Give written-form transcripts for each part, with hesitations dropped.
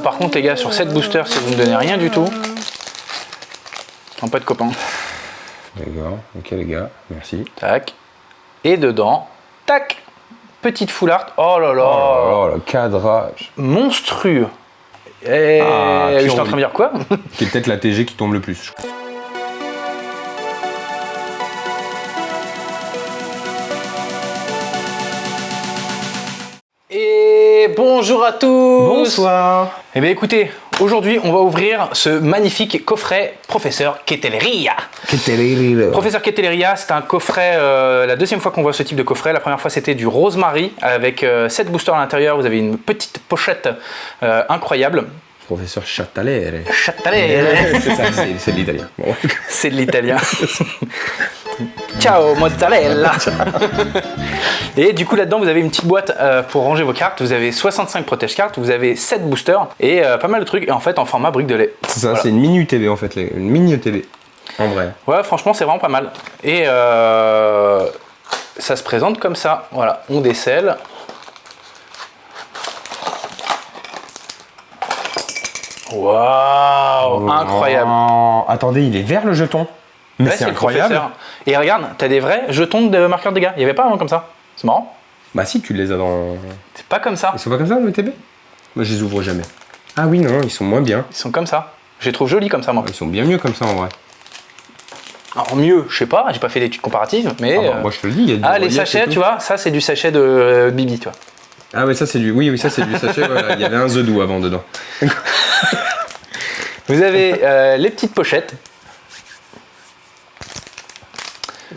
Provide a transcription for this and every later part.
Par contre les gars, sur cette booster, si vous ne donnez rien du tout, on peut être copains. D'accord, ok les gars, merci. Tac. Et dedans, tac, petite full art. Oh là là, Oh, le cadrage. monstrueux. Et je suis en train de dire quoi? C'est peut-être la TG qui tombe le plus. Et bonjour à tous. Bonsoir. Eh bien écoutez, aujourd'hui on va ouvrir ce magnifique coffret Professeur Kettleria. Professeur Kettleria, c'est un coffret, la deuxième fois qu'on voit ce type de coffret. La première fois c'était du Rosemary avec 7 boosters à l'intérieur. Vous avez une petite pochette incroyable. Professeur Châtelet. C'est ça, C'est de l'italien. Bon. c'est de l'italien. Ciao mozzarella. Et du coup là-dedans vous avez une petite boîte pour ranger vos cartes. Vous avez 65 protège cartes, vous avez 7 boosters et pas mal de trucs. Et en fait en format brique de lait. C'est ça, Voilà. c'est une mini UTV en fait, une mini UTV. En vrai. Ouais, franchement c'est vraiment pas mal. Et ça se présente comme ça. Voilà, on décèle. Waouh, incroyable. Oh, attendez, il est vert le jeton. Mais Ouais, c'est le incroyable. professeur. Et regarde, t'as des vrais jetons de marqueurs de dégâts. Il n'y avait pas avant comme ça. C'est marrant. Bah si, tu les as dans... C'est pas comme ça. Ils sont pas comme ça dans le UTB? Moi je les ouvre jamais. Ah oui, non, ils sont moins bien. Ils sont comme ça. Je les trouve jolis comme ça moi. Ils sont bien mieux comme ça en vrai. Alors mieux, je sais pas, j'ai pas fait d'études comparatives, mais... Ah bah, moi je te le dis, il y a du les relief et sachets, tout. tu vois, ça c'est du sachet de Bibi, tu vois. Ah oui, ça c'est du... Oui, ça c'est du sachet, voilà. Il y avait un The Do avant dedans. Vous avez les petites pochettes.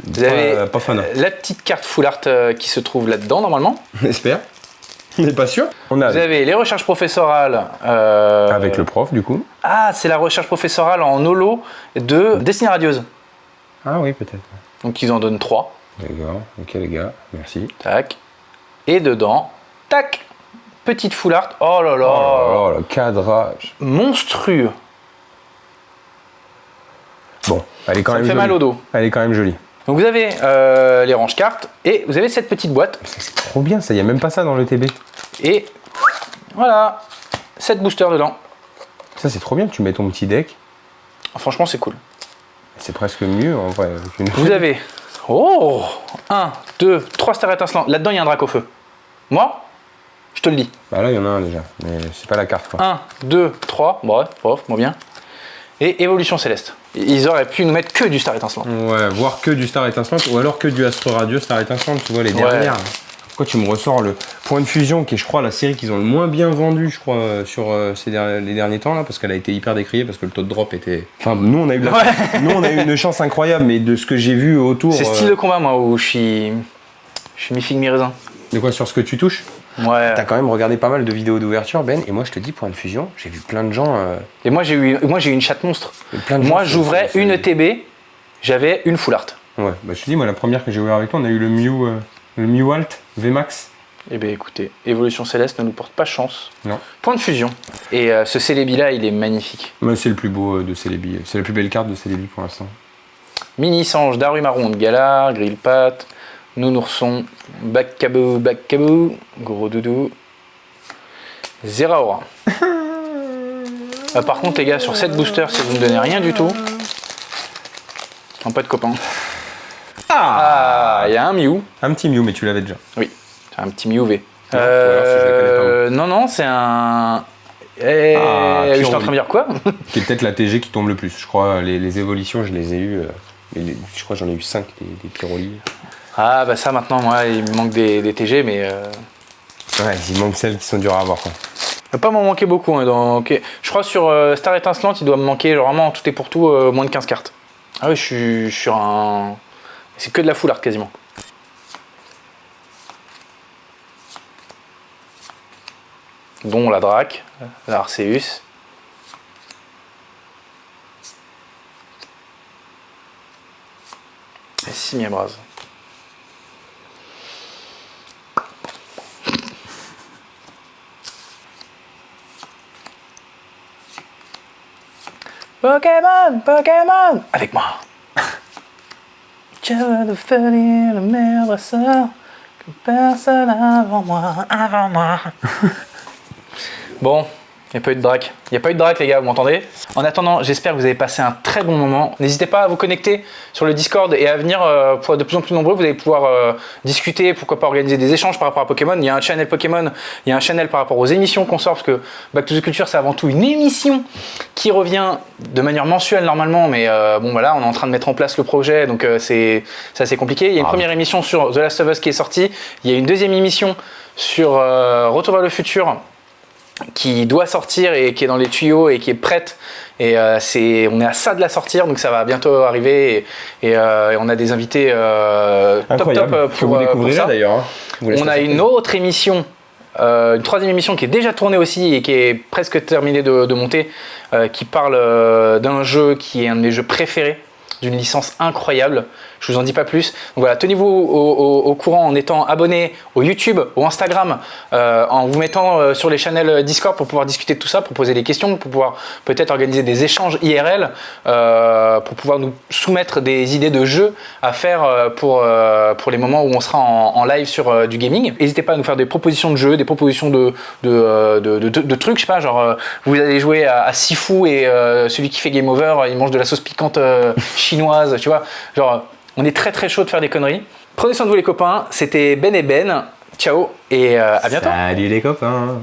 Vous avez pas fan. la petite carte full art qui se trouve là-dedans normalement. On espère. On n'est pas sûr. On a... Vous avez les recherches professorales. Avec le prof du coup. Ah, c'est la recherche professorale en holo de Destinée radieuse. Ah oui, peut-être. Donc ils en donnent 3. D'accord, ok les gars, merci. Tac. Et dedans, tac, petite full art. Oh là là, Oh, le cadrage. monstrueux. Bon, elle est quand Ça même me fait jolie. mal au dos. Elle est quand même jolie. Donc vous avez les range cartes et vous avez cette petite boîte. C'est trop bien, ça y a même pas ça dans le TB. Et voilà, 7 boosters dedans. Ça c'est trop bien, tu mets ton petit deck. Franchement, c'est cool. C'est presque mieux en vrai. Vous avez 1, 2, 3 stars étincelantes. Là-dedans, il y a un drac au feu. Moi, je te le dis. Bah là il y en a un déjà, mais c'est pas la carte quoi. 1, 2, 3, bref, moins bien. Et évolution céleste. Ils auraient pu nous mettre que du star étincelant. Ouais, voire que du Star étincelante ou alors que du Astro Radio Star étincelante, tu vois les dernières. Pourquoi tu me ressors le Point de Fusion qui est je crois la série qu'ils ont le moins bien vendu je crois sur les derniers temps là parce qu'elle a été hyper décriée parce que le taux de drop était... Enfin nous on a eu, nous, on a eu une chance incroyable mais de ce que j'ai vu autour... C'est style de combat moi où je suis mi-figue mi-raisin. De quoi sur ce que tu touches? Ouais. T'as quand même regardé pas mal de vidéos d'ouverture Ben et moi je te dis Point de Fusion, j'ai vu plein de gens... Et moi j'ai eu une chatte monstre. plein de Moi gens, j'ouvrais c'est- une TB, j'avais une full art. Ouais, bah je te dis moi la première que j'ai ouvert avec toi on a eu le Mew Alt VMAX. Eh bien écoutez, évolution céleste ne nous porte pas chance. Non. Point de fusion. Et ce Celebi là il est magnifique. Mais c'est le plus beau de Celebi, c'est la plus belle carte de Celebi pour l'instant. Mini Sange, Darumaron de Galar, Grillpat, Nounourson, Backaboo, Gros Doudou, Zeraora. Par contre les gars, sur 7 boosters, si vous ne donnez rien du tout, on peut être copains. Ah, il y a un Mew. Un petit Mew mais tu l'avais déjà. Oui, c'est un petit Mew V. ou alors si je la connais pas, non, c'est un... Ah, je suis en train de dire quoi? Qui est peut-être la TG qui tombe le plus. Je crois les évolutions je les ai eues. Je crois que j'en ai eu 5 des Pyroli. Ah bah ça maintenant, moi il me manque des TG mais... Ouais, il manque celles qui sont dures à avoir quoi. Il va pas m'en manquer beaucoup. Hein, je crois sur Star étincelante, il doit me manquer genre, vraiment tout et pour tout moins de 15 cartes. Ah oui, je suis sur un... C'est que de la full art quasiment. Dont la Drac, la Arceus. Et Simiabraz. Pokémon, avec moi. Je veux devenir le meilleur dresseur que personne avant moi. Bon, Il n'y a pas eu de drac. Il n'y a pas eu de drac, les gars, vous m'entendez? En attendant, j'espère que vous avez passé un très bon moment. N'hésitez pas à vous connecter sur le Discord et à venir pour de plus en plus nombreux. Vous allez pouvoir discuter, pourquoi pas organiser des échanges par rapport à Pokémon. Il y a un channel Pokémon, il y a un channel par rapport aux émissions qu'on sort, parce que Back to the Culture, c'est avant tout une émission qui revient de manière mensuelle normalement. Mais bon, voilà, on est en train de mettre en place le projet, donc c'est assez compliqué. Il y a une première émission sur The Last of Us qui est sortie. Il y a une deuxième émission sur Retour vers le futur qui doit sortir et qui est dans les tuyaux et qui est prête, et on est à ça de la sortir, donc ça va bientôt arriver, et on a des invités top pour vous découvrir ça d'ailleurs, hein. On a une autre émission, une troisième émission qui est déjà tournée aussi et qui est presque terminée de monter, qui parle d'un jeu qui est un de mes jeux préférés, d'une licence incroyable. Je vous en dis pas plus. Donc voilà, tenez-vous au courant en étant abonné au YouTube, au Instagram, en vous mettant sur les channels Discord pour pouvoir discuter de tout ça, pour poser des questions, pour pouvoir peut-être organiser des échanges IRL, pour pouvoir nous soumettre des idées de jeux à faire pour les moments où on sera en live sur du gaming. N'hésitez pas à nous faire des propositions de jeux, des propositions de trucs, je sais pas, genre vous allez jouer à Sifu et celui qui fait Game Over, il mange de la sauce piquante chinoise, tu vois, genre on est très très chaud de faire des conneries. Prenez soin de vous les copains, c'était Ben et Ben, ciao et à bientôt. Salut les copains.